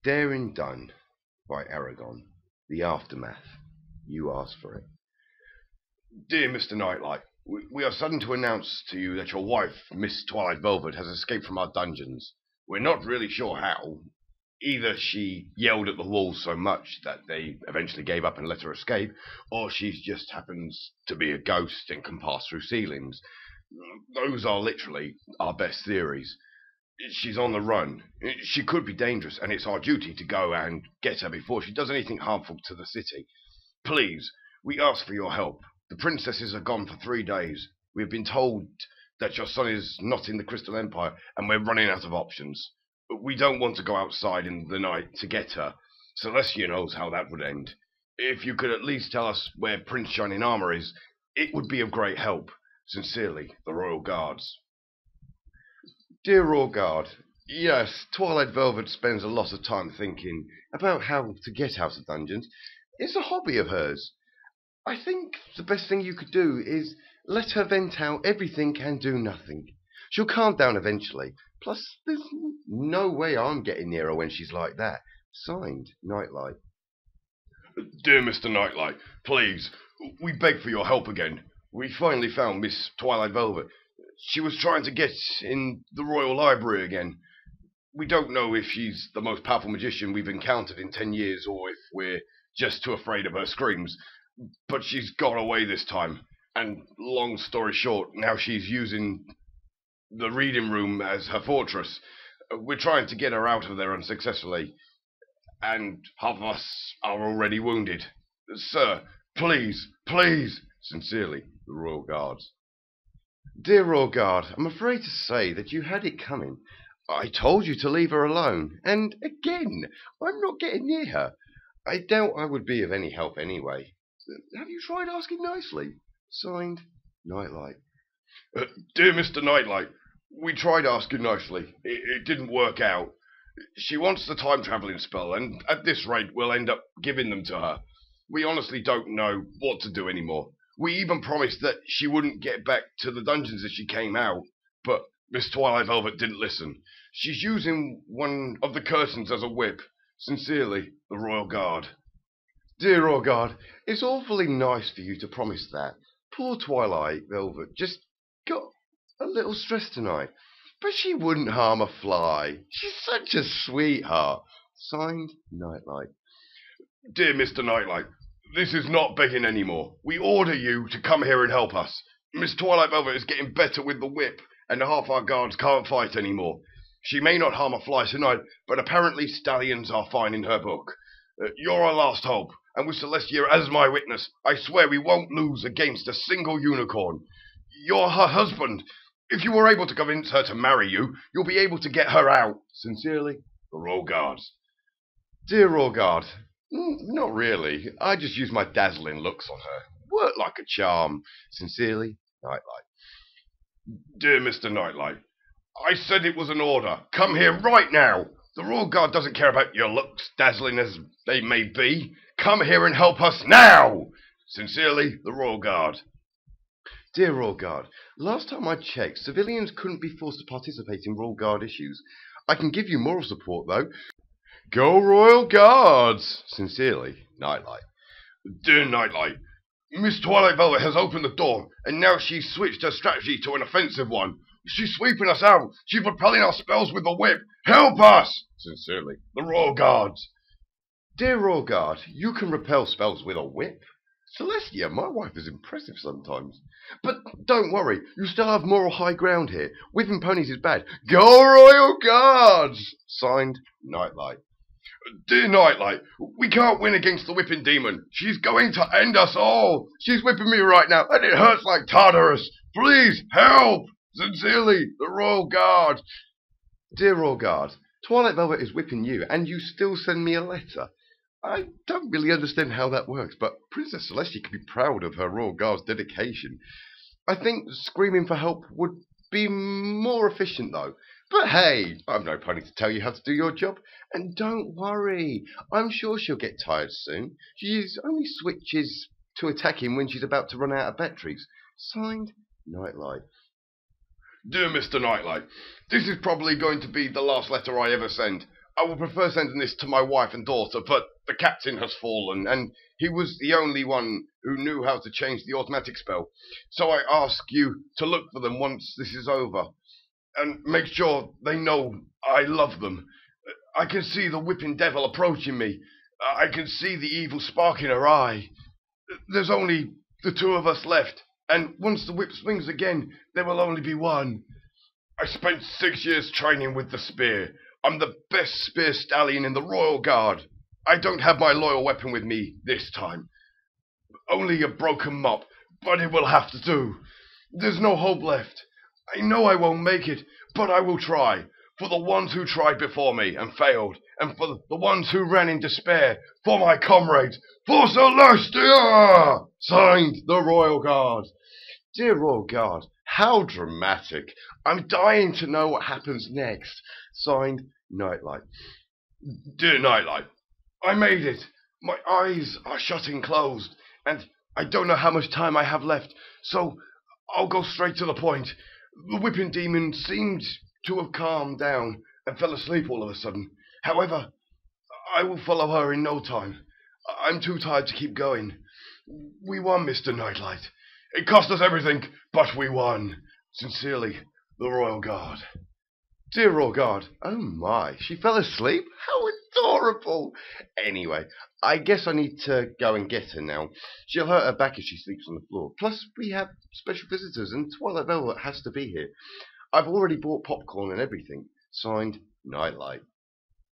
Daring Done by Aragon. The Aftermath. You asked for it. Dear Mr. Nightlight, we are saddened to announce to you that your wife, Miss Twilight Velvet, has escaped from our dungeons. We're not really sure how. Either she yelled at the walls so much that they eventually gave up and let her escape, or she just happens to be a ghost and can pass through ceilings. Those are literally our best theories. She's on the run. She could be dangerous, and it's our duty to go and get her before she does anything harmful to the city. Please, we ask for your help. The princesses are gone for 3 days. We've been told that your son is not in the Crystal Empire, and we're running out of options. We don't want to go outside in the night to get her. Celestia knows how that would end. If you could at least tell us where Prince Shining Armor is, it would be of great help. Sincerely, the Royal Guards. Dear Royal Guard, yes, Twilight Velvet spends a lot of time thinking about how to get out of dungeons. It's a hobby of hers. I think the best thing you could do is let her vent out everything and do nothing. She'll calm down eventually. Plus, there's no way I'm getting near her when she's like that. Signed, Nightlight. Dear Mr. Nightlight, please, we beg for your help again. We finally found Miss Twilight Velvet. She was trying to get in the Royal Library again. We don't know if she's the most powerful magician we've encountered in 10 years or if we're just too afraid of her screams. But she's got away this time. And long story short, now she's using the reading room as her fortress. We're trying to get her out of there unsuccessfully. And half of us are already wounded. Sir, please, please, sincerely, the Royal Guards. Dear Royal Guard, I'm afraid to say that you had it coming. I told you to leave her alone, and again, I'm not getting near her. I doubt I would be of any help anyway. Have you tried asking nicely? Signed, Nightlight. Dear Mr. Nightlight, we tried asking nicely. It didn't work out. She wants the time-travelling spell, and at this rate, we'll end up giving them to her. We honestly don't know what to do anymore. We even promised that she wouldn't get back to the dungeons as she came out, but Miss Twilight Velvet didn't listen. She's using one of the curtains as a whip. Sincerely, the Royal Guard. Dear Royal Guard, it's awfully nice for you to promise that. Poor Twilight Velvet just got a little stressed tonight. But she wouldn't harm a fly. She's such a sweetheart. Signed, Nightlight. Dear Mr. Nightlight, this is not begging anymore. We order you to come here and help us. Miss Twilight Velvet is getting better with the whip, and half our guards can't fight anymore. She may not harm a fly tonight, but apparently stallions are fine in her book. You're our last hope, and with Celestia as my witness, I swear we won't lose against a single unicorn. You're her husband. If you were able to convince her to marry you, you'll be able to get her out. Sincerely, the Royal Guards. Dear Royal Guard, not really. I just use my dazzling looks on her. Work like a charm. Sincerely, Nightlight. Dear Mr. Nightlight, I said it was an order. Come here right now. The Royal Guard doesn't care about your looks, dazzling as they may be. Come here and help us now. Sincerely, the Royal Guard. Dear Royal Guard, last time I checked, civilians couldn't be forced to participate in Royal Guard issues. I can give you moral support, though. Go Royal Guards! Sincerely, Nightlight. Dear Nightlight, Miss Twilight Velvet has opened the door, and now she's switched her strategy to an offensive one. She's sweeping us out. She's repelling our spells with the whip. Help us! Sincerely, the Royal Guards. Dear Royal Guard, you can repel spells with a whip? Celestia, my wife is impressive sometimes. But don't worry, you still have moral high ground here. Whipping ponies is bad. Go Royal Guards! Signed, Nightlight. Dear Nightlight, we can't win against the whipping demon. She's going to end us all. She's whipping me right now, and it hurts like Tartarus. Please, help! Sincerely, the Royal Guard. Dear Royal Guard, Twilight Velvet is whipping you, and you still send me a letter. I don't really understand how that works, but Princess Celestia can be proud of her Royal Guard's dedication. I think screaming for help would be more efficient, though. But hey, I'm no pony to tell you how to do your job. And don't worry, I'm sure she'll get tired soon. She only switches to attacking when she's about to run out of batteries. Signed, Nightlight. Dear Mr. Nightlight, this is probably going to be the last letter I ever send. I would prefer sending this to my wife and daughter, but the captain has fallen, and he was the only one who knew how to change the automatic spell. So I ask you to look for them once this is over, and make sure they know I love them. I can see the whipping devil approaching me. I can see the evil spark in her eye. There's only the two of us left, and once the whip swings again, there will only be one. I spent 6 years training with the spear. I'm the best spear stallion in the Royal Guard. I don't have my loyal weapon with me this time. Only a broken mop, but it will have to do. There's no hope left. I know I won't make it, but I will try. For the ones who tried before me and failed, and for the ones who ran in despair, for my comrades, for Celestia! Signed, the Royal Guard. Dear Royal Guard, how dramatic. I'm dying to know what happens next. Signed, Nightlight. Dear Nightlight, I made it. My eyes are shutting closed, and I don't know how much time I have left, so I'll go straight to the point. The whipping demon seemed to have calmed down and fell asleep all of a sudden. However, I will follow her in no time. I'm too tired to keep going. We won, Mr. Nightlight. It cost us everything, but we won. Sincerely, the Royal Guard. Dear Royal Guard, oh my, she fell asleep? How adorable! Anyway, I guess I need to go and get her now. She'll hurt her back if she sleeps on the floor. Plus, we have special visitors, and Twilight Velvet has to be here. I've already bought popcorn and everything. Signed, Nightlight.